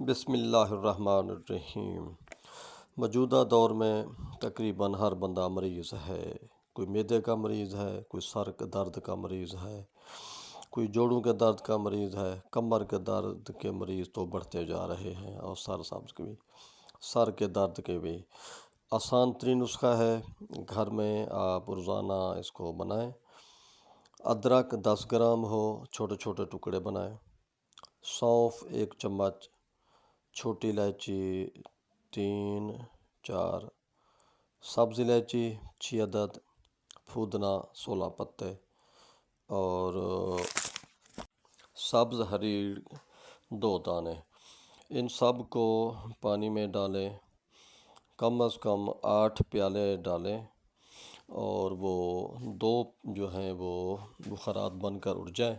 بسم اللہ الرحمن الرحیم۔ موجودہ دور میں تقریباً ہر بندہ مریض ہے۔ کوئی معدے کا مریض ہے، کوئی سر کے درد کا مریض ہے، کوئی جوڑوں کے درد کا مریض ہے، کمر کے درد کے مریض تو بڑھتے جا رہے ہیں، اور سر کے درد کے بھی آسان ترین نسخہ ہے۔ گھر میں آپ روزانہ اس کو بنائیں۔ ادرک 10 گرام ہو، چھوٹے چھوٹے ٹکڑے بنائیں۔ سونف 1 چمچ، چھوٹی الائچی 3-4، سبز الائچی 6 عدد، پودنا 16 پتے، اور سبز ہریر 2 دانے۔ ان سب کو پانی میں ڈالیں، کم از کم 8 پیالے ڈالیں، اور وہ 2 جو ہیں وہ بخارات بن کر اٹھ جائیں،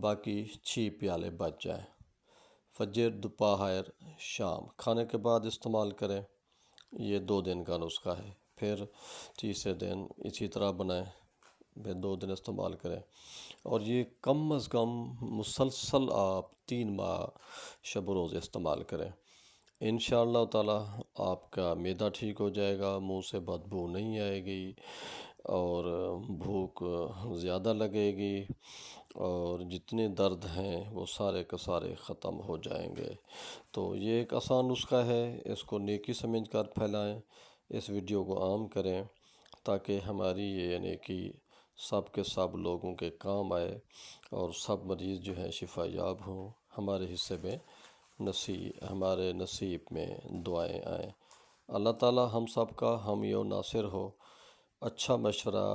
باقی 6 پیالے بچ جائیں۔ فجر، دوپہر، شام کھانے کے بعد استعمال کریں۔ یہ 2 دن کا نسخہ ہے۔ پھر تیسرے دن اسی طرح بنائیں، پھر 2 دن استعمال کریں، اور یہ کم از کم مسلسل آپ 3 ماہ شب و روز استعمال کریں۔ انشاءاللہ تعالی آپ کا معدہ ٹھیک ہو جائے گا، منہ سے بدبو نہیں آئے گی، اور بھوک زیادہ لگے گی، اور جتنے درد ہیں وہ سارے کے سارے ختم ہو جائیں گے۔ تو یہ ایک آسان نسخہ ہے، اس کو نیکی سمجھ کر پھیلائیں، اس ویڈیو کو عام کریں، تاکہ ہماری یہ نیکی سب کے سب لوگوں کے کام آئے، اور سب مریض جو ہیں شفا یاب ہوں، ہمارے نصیب میں دعائیں آئیں۔ اللہ تعالی ہم سب کا حامی و ناصر ہو۔ اچھا مشورہ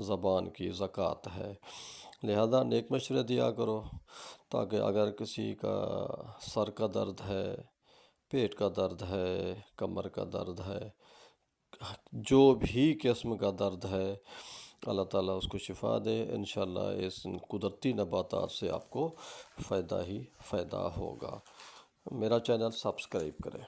زبان کی زکوٰۃ ہے، لہذا نیک مشورے دیا کرو، تاکہ اگر کسی کا سر کا درد ہے، پیٹ کا درد ہے، کمر کا درد ہے، جو بھی قسم کا درد ہے، اللہ تعالیٰ اس کو شفا دے۔ انشاءاللہ اس قدرتی نباتات سے آپ کو فائدہ ہی فائدہ ہوگا۔ میرا چینل سبسکرائب کریں۔